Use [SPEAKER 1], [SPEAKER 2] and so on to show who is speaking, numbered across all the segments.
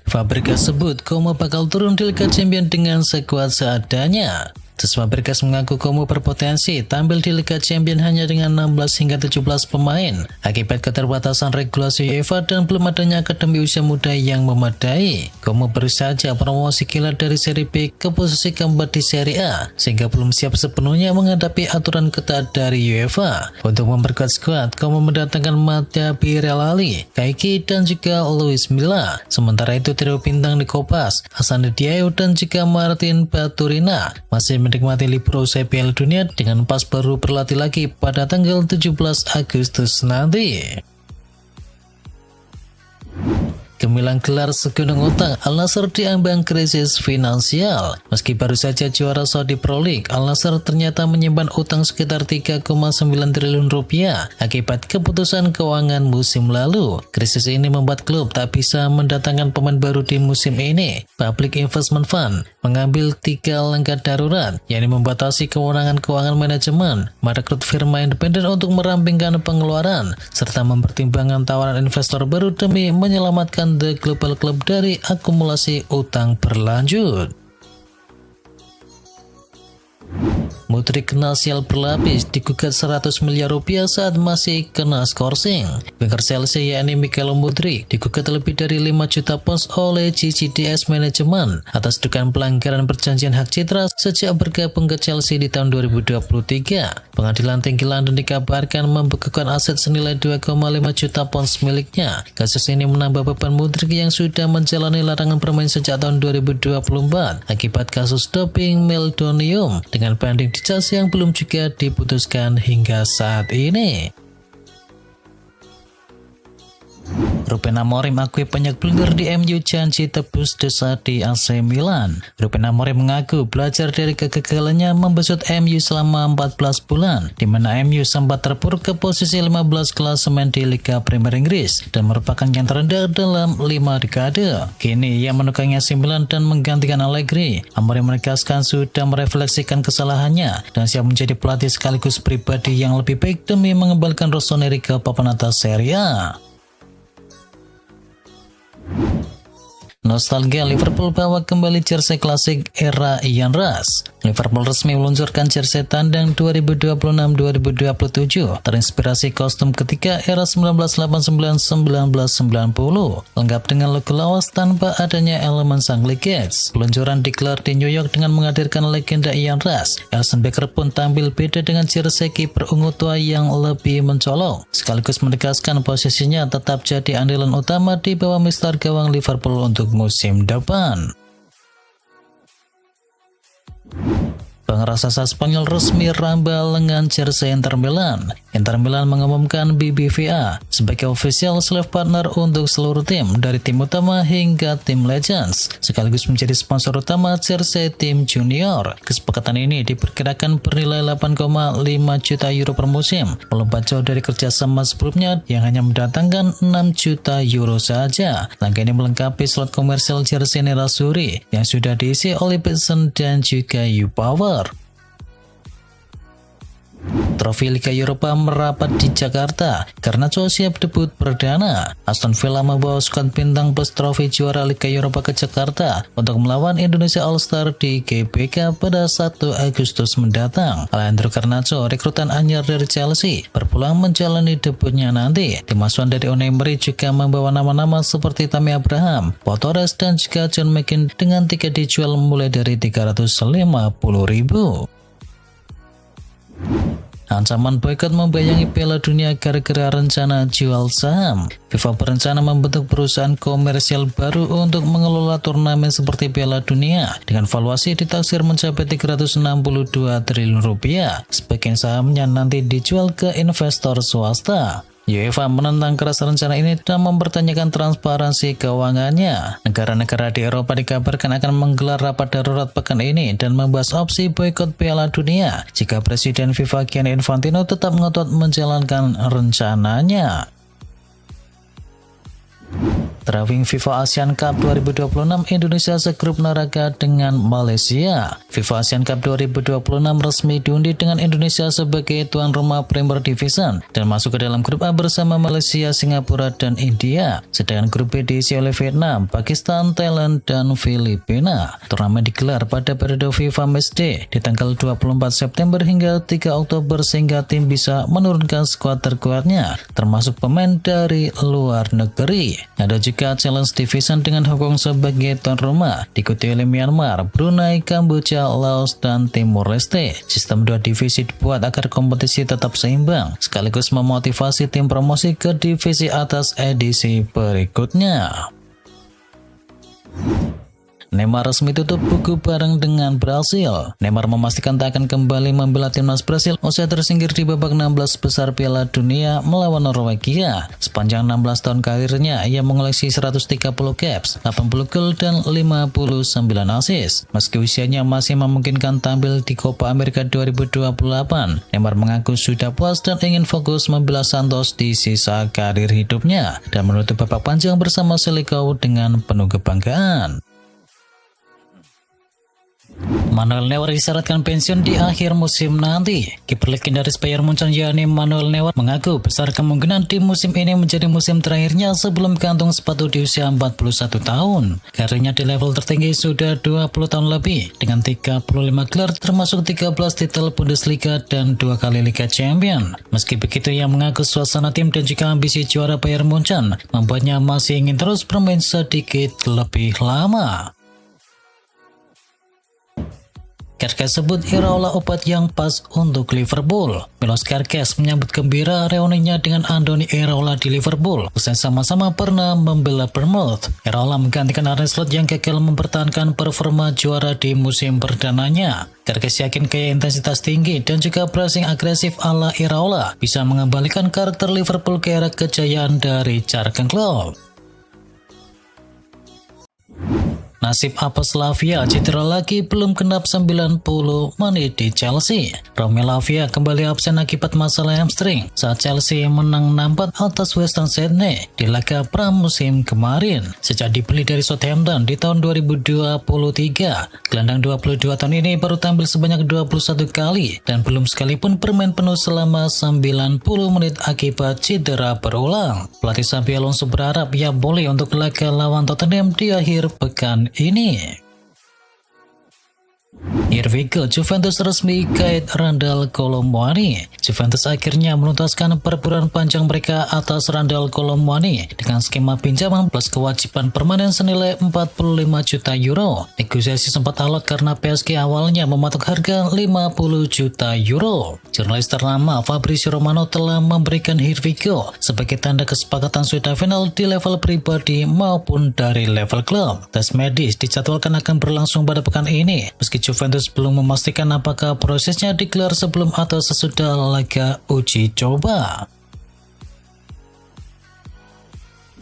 [SPEAKER 1] Fabregas sebut Como bakal turun di Liga Champions dengan sekuat seadanya. Fabregas mengaku Como berpotensi tampil di Liga Champions hanya dengan 16 hingga 17 pemain akibat keterbatasan regulasi UEFA dan belum adanya akademi usia muda yang memadai. Como baru saja promosi kilat dari Serie B ke posisi keempat di Serie A sehingga belum siap sepenuhnya menghadapi aturan ketat dari UEFA. Untuk memperkuat skuad, Como mendatangkan Mattia Birelali, Kaiki dan juga Luis Milla. Sementara itu trio bintang di Kopas, Hasan Diaye dan juga Martin Baturina masih menikmati libur usai Piala Dunia dengan pas baru berlatih lagi pada tanggal 17 Agustus nanti. Gemilang gelar segunung utang, Al Nassr diambang krisis finansial. Meski baru saja juara Saudi Pro League, Al Nassr ternyata menyimpan utang sekitar 3,9 triliun rupiah akibat keputusan keuangan musim lalu. Krisis ini membuat klub tak bisa mendatangkan pemain baru di musim ini. Public Investment Fund mengambil 3 langkah darurat, yakni membatasi kewenangan keuangan manajemen, merekrut firma independen untuk merampingkan pengeluaran, serta mempertimbangkan tawaran investor baru demi menyelamatkan The Global Club dari akumulasi utang berlanjut. Mudryk kena sial berlapis, digugat 100 miliar rupiah saat masih kena skorsing. Winger Chelsea yakni Mikael Mudryk digugat lebih dari 5 juta pounds oleh GCDS manajemen atas dugaan pelanggaran perjanjian hak citra sejak bergabung ke Chelsea di tahun 2023. Pengadilan tinggi London dikabarkan membekukan aset senilai 2,5 juta pounds miliknya. Kasus ini menambah beban Mudryk yang sudah menjalani larangan bermain sejak tahun 2024 akibat kasus doping meldonium dengan banding dicas yang belum juga diputuskan hingga saat ini. Ruben Amorim akui banyak blunder di MU, janji tebus dosa di AC Milan. Ruben Amorim mengaku belajar dari kegagalannya membesut MU selama 14 bulan, di mana MU sempat terpuruk ke posisi 15 klasemen di Liga Premier Inggris dan merupakan yang terendah dalam 5 dekade. Kini ia menukangi AC Milan dan menggantikan Allegri. Amorim menegaskan sudah merefleksikan kesalahannya dan siap menjadi pelatih sekaligus pribadi yang lebih baik demi mengembalikan Rossoneri ke papan atas Serie A. Nostalgia Liverpool bawa kembali jersey klasik era Ian Rush. Liverpool resmi meluncurkan jersey tandang 2026-2027 terinspirasi kostum ketika era 1989-1990, lengkap dengan logo lawas tanpa adanya elemen sangli gates. Peluncuran digelar di New York dengan menghadirkan legenda Ian Rush. Alisson Becker pun tampil beda dengan jersey kiper ungu tua yang lebih mencolok, sekaligus menegaskan posisinya tetap jadi andalan utama di bawah mister gawang Liverpool untuk musim depan. Bank raksasa Spanyol resmi rambal lengan jersey Inter Milan. Inter Milan mengumumkan BBVA sebagai official slave partner untuk seluruh tim, dari tim utama hingga tim Legends, sekaligus menjadi sponsor utama jersey tim junior. Kesepakatan ini diperkirakan bernilai 8,5 juta euro per musim, melompat jauh dari kerjasama sebelumnya yang hanya mendatangkan 6 juta euro saja. Langkah ini melengkapi slot komersial jersey Nerazzurri yang sudah diisi oleh Pearson dan juga U-Power. Trofi Liga Eropa merapat di Jakarta karena siap debut perdana. Aston Villa membawa skuad bintang plus trofi juara Liga Eropa ke Jakarta untuk melawan Indonesia All-Star di GBK pada 1 Agustus mendatang. Alejandro Garnacho, rekrutan anyar dari Chelsea, berpulang menjalani debutnya nanti. Tim asuhan dari Unai Emery juga membawa nama-nama seperti Tammy Abraham, Pau Torres, dan juga John McGinn dengan tiket dijual mulai dari 350.000. Ancaman boikot membayangi Piala Dunia gara-gara rencana jual saham. FIFA berencana membentuk perusahaan komersial baru untuk mengelola turnamen seperti Piala Dunia dengan valuasi ditaksir mencapai 362 triliun rupiah. Sebagian sahamnya nanti dijual ke investor swasta. UEFA menentang keras rencana ini dan mempertanyakan transparansi keuangannya. Negara-negara di Eropa dikabarkan akan menggelar rapat darurat pekan ini dan membahas opsi boikot Piala Dunia jika Presiden FIFA Gianni Infantino tetap ngotot menjalankan rencananya. Drawing FIFA Asian Cup 2026 Indonesia segrup neraka dengan Malaysia. FIFA Asian Cup 2026 resmi diundi dengan Indonesia sebagai tuan rumah Premier Division dan masuk ke dalam grup A bersama Malaysia, Singapura, dan India. Sedangkan grup B diisi oleh Vietnam, Pakistan, Thailand, dan Filipina. Turnamen digelar pada periode FIFA Matchday di tanggal 24 September hingga 3 Oktober sehingga tim bisa menurunkan skuad terkuatnya, termasuk pemain dari luar negeri. Ada juga Challenge Division dengan Hong Kong sebagai tuan rumah, diikuti oleh Myanmar, Brunei, Kamboja, Laos, dan Timor Leste. Sistem 2 divisi dibuat agar kompetisi tetap seimbang, sekaligus memotivasi tim promosi ke divisi atas edisi berikutnya. Neymar resmi tutup buku bareng dengan Brasil. Neymar memastikan tak akan kembali membela timnas Brasil usai tersingkir di babak 16 besar Piala Dunia melawan Norwegia. Sepanjang 16 tahun karirnya, ia mengoleksi 130 caps, 80 gol, dan 59 assist. Meski usianya masih memungkinkan tampil di Copa America 2028, Neymar mengaku sudah puas dan ingin fokus membela Santos di sisa karir hidupnya dan menutup babak panjang bersama Selikau dengan penuh kebanggaan. Manuel Neuer disyaratkan pensiun di akhir musim nanti. Kiper legendaris Bayern Munchen yakni Manuel Neuer mengaku besar kemungkinan di musim ini menjadi musim terakhirnya sebelum gantung sepatu di usia 41 tahun. Karirnya di level tertinggi sudah 20 tahun lebih dengan 35 gelar termasuk 13 titel Bundesliga dan 2 kali Liga Champion. Meski begitu, ia mengaku suasana tim dan juga ambisi juara Bayern Munchen membuatnya masih ingin terus bermain sedikit lebih lama. Kerkes sebut Iraola obat yang pas untuk Liverpool. Milos Kerkes menyambut gembira reuninya dengan Andoni Iraola di Liverpool usai sama-sama pernah membela Bournemouth. Iraola menggantikan Arne Slot yang gagal mempertahankan performa juara di musim perdananya. Kerkes yakin gaya intensitas tinggi dan juga pressing agresif ala Iraola bisa mengembalikan karakter Liverpool ke era kejayaan dari Jurgen Klopp. Nasib Apes Lavia cedera lagi belum genap 90 menit di Chelsea. Romeo Lavia kembali absen akibat masalah hamstring saat Chelsea menang 4 atas Western Sydney di laga pramusim kemarin. Sejak dibeli dari Southampton di tahun 2023, gelandang 22 tahun ini baru tampil sebanyak 21 kali dan belum sekalipun bermain penuh selama 90 menit akibat cedera berulang. Pelatih Xabi Alonso berharap ia boleh untuk laga lawan Tottenham di akhir pekan ini. Here we go, Juventus resmi kait Randal Colomwani. Juventus akhirnya menuntaskan perburuan panjang mereka atas Randal Colomwani dengan skema pinjaman plus kewajiban permanen senilai 45 juta euro. Negosiasi sempat alot karena PSG awalnya mematok harga 50 juta euro. Jurnalis ternama Fabrizio Romano telah memberikan Here we go sebagai tanda kesepakatan sudah final di level pribadi maupun dari level klub. Tes medis dijadwalkan akan berlangsung pada pekan ini, meski Juventus belum memastikan apakah prosesnya digelar sebelum atau sesudah laga uji coba.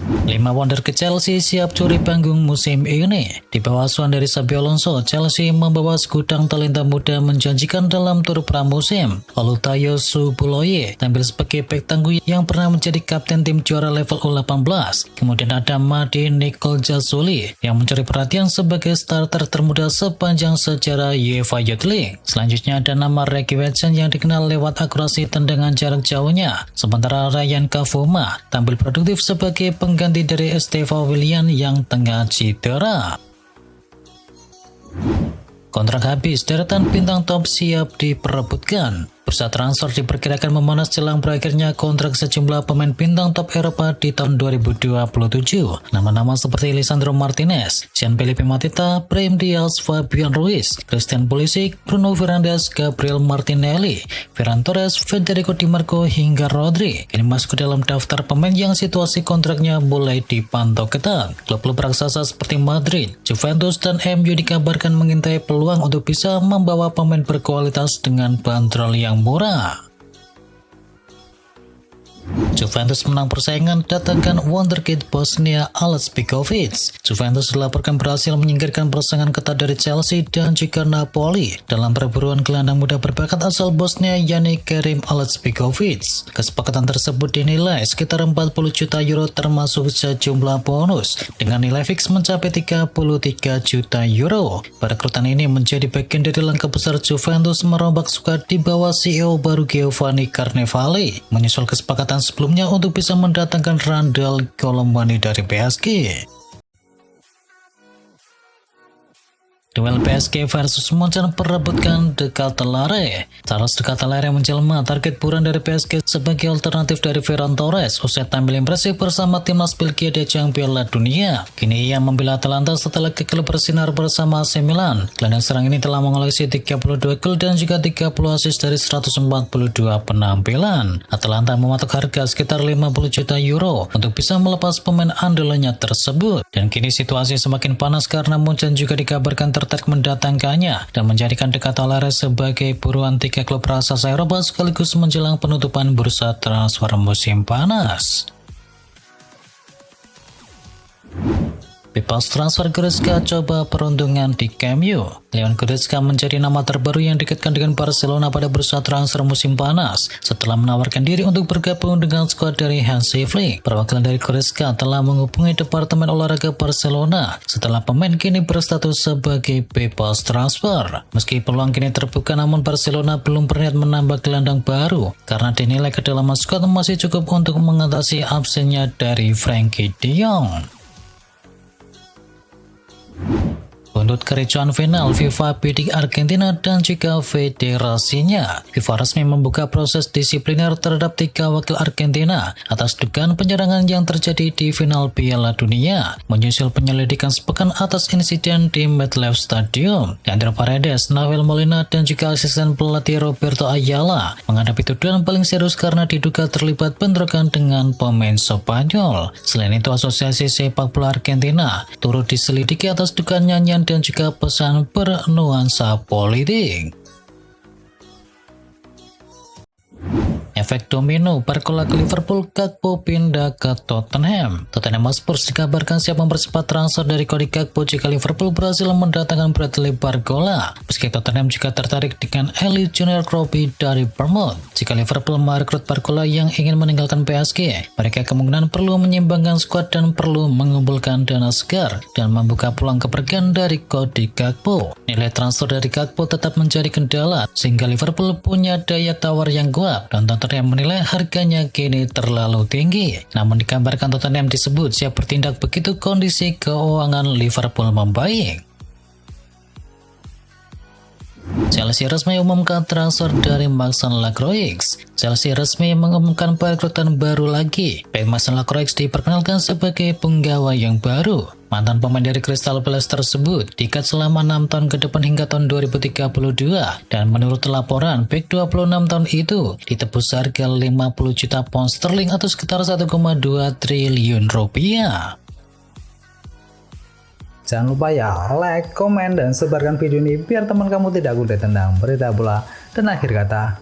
[SPEAKER 1] 5 wonder ke Chelsea siap curi panggung musim ini. Di bawah asuhan dari Xabi Alonso, Chelsea membawa segudang talenta muda menjanjikan dalam tur pramusim. Olutayo Subuloye tampil sebagai bek tangguh yang pernah menjadi kapten tim juara level U18. Kemudian ada Madi Nicol Jazzoli yang mencuri perhatian sebagai starter termuda sepanjang sejarah UEFA Youth League. Selanjutnya ada nama Ricky Wilson yang dikenal lewat akurasi tendangan jarak jauhnya. Sementara Ryan Kavuma tampil produktif sebagai pengganti dari Esteva Willian yang tengah cedera. Kontrak habis, deretan bintang top siap diperebutkan. Bursa transfer diperkirakan memanas jelang berakhirnya kontrak sejumlah pemain bintang top Eropa di tahun 2027. Nama-nama seperti Lisandro Martinez, Gianfilippo Matita, Brahim Diaz, Fabian Ruiz, Christian Pulisic, Bruno Fernandes, Gabriel Martinelli, Ferran Torres, Federico Di Marco hingga Rodri ini masuk ke dalam daftar pemain yang situasi kontraknya mulai dipantau ketat. Klub-klub raksasa seperti Madrid, Juventus, dan MU dikabarkan mengintai peluang untuk bisa membawa pemain berkualitas dengan bandrol yang murah. Juventus menang persaingan datangkan wonderkid Bosnia Alex Bikovic. Juventus dilaporkan berhasil menyingkirkan persaingan ketat dari Chelsea dan juga Napoli dalam perburuan gelandang muda berbakat asal Bosnia yakni Kerim Alex Bikovic. Kesepakatan tersebut dinilai sekitar 40 juta euro termasuk sejumlah bonus dengan nilai fix mencapai 33 juta euro. Perekrutan ini menjadi bagian dari langkah besar Juventus merombak skuad di bawah CEO baru Giovanni Carnevale, menyusul kesepakatan sebelumnya untuk bisa mendatangkan Randal Colomwani dari PSG. Duel PSG versus Munchen perebutkan De Ketelaere. Charles De Ketelaere menjelma target buruan dari PSG sebagai alternatif dari Ferran Torres usai tampil impresif bersama timnas Belgia di ajang Piala Dunia. Kini ia membela Atalanta setelah gagal bersinar bersama AC Milan. Gelandang serang ini telah mengoleksi 32 gol dan juga 30 assist dari 142 penampilan. Atalanta mematok harga sekitar 50 juta euro untuk bisa melepas pemain andalannya tersebut. Dan kini situasi semakin panas karena Munchen juga dikabarkan tertarik mendatangkannya dan menjadikan De Ketelaere sebagai buruan tiga klub raksasa Eropa sekaligus menjelang penutupan bursa transfer musim panas. Bebas transfer Goretzka coba peruntungan di Camp Nou. Leon Goretzka menjadi nama terbaru yang dikaitkan dengan Barcelona pada bursa transfer musim panas setelah menawarkan diri untuk bergabung dengan skuad dari Hansi Flick. Perwakilan dari Goretzka telah menghubungi Departemen Olahraga Barcelona setelah pemain kini berstatus sebagai bebas transfer. Meski peluang kini terbuka, namun Barcelona belum berniat menambah gelandang baru karena dinilai kedalaman skuad masih cukup untuk mengatasi absennya dari Frenkie de Jong. Buntut kericuan final, FIFA bidik Argentina dan juga federasinya. FIFA resmi membuka proses disipliner terhadap 3 wakil Argentina atas dugaan penyerangan yang terjadi di final Piala Dunia, menyusul penyelidikan sepekan atas insiden di MetLife Stadium. Leandro Paredes, Nahuel Molina, dan juga asisten pelatih Roberto Ayala menghadapi tuduhan paling serius karena diduga terlibat bentrokan dengan pemain Spanyol. Selain itu, Asosiasi Sepak Bola Argentina turut diselidiki atas dugaan nyanyian dan juga pesan bernuansa politik. Efek domino, Barcola ke Liverpool, Gakpo pindah ke Tottenham. Tottenham Hotspur dikabarkan siap mempercepat transfer dari Cody Gakpo jika Liverpool berhasil mendatangkan Bradley Barcola. Meski Tottenham juga tertarik dengan Elliot Junior Kropi dari Bournemouth. Jika Liverpool merekrut Barcola yang ingin meninggalkan PSG, mereka kemungkinan perlu menyimbangkan skuad dan perlu mengumpulkan dana segar dan membuka peluang kepergian dari Cody Gakpo. Nilai transfer dari Gakpo tetap menjadi kendala sehingga Liverpool punya daya tawar yang kuat dan Tottenham menilai harganya kini terlalu tinggi. Namun dikabarkan Tottenham disebut siap bertindak begitu kondisi keuangan Liverpool membaik. Chelsea resmi umumkan transfer dari Mason Lacroix. Chelsea resmi mengumumkan perekrutan baru lagi. Baik Mason Lacroix diperkenalkan sebagai penggawa yang baru. Mantan pemain dari Crystal Palace tersebut diikat selama 6 tahun ke depan hingga tahun 2032 dan menurut laporan back 26 tahun itu ditebus harga 50 juta pound sterling atau sekitar 1,2 triliun rupiah.
[SPEAKER 2] Jangan lupa ya, like, komen, dan sebarkan video ini biar teman kamu tidak gulai tentang berita bola. Dan akhir kata,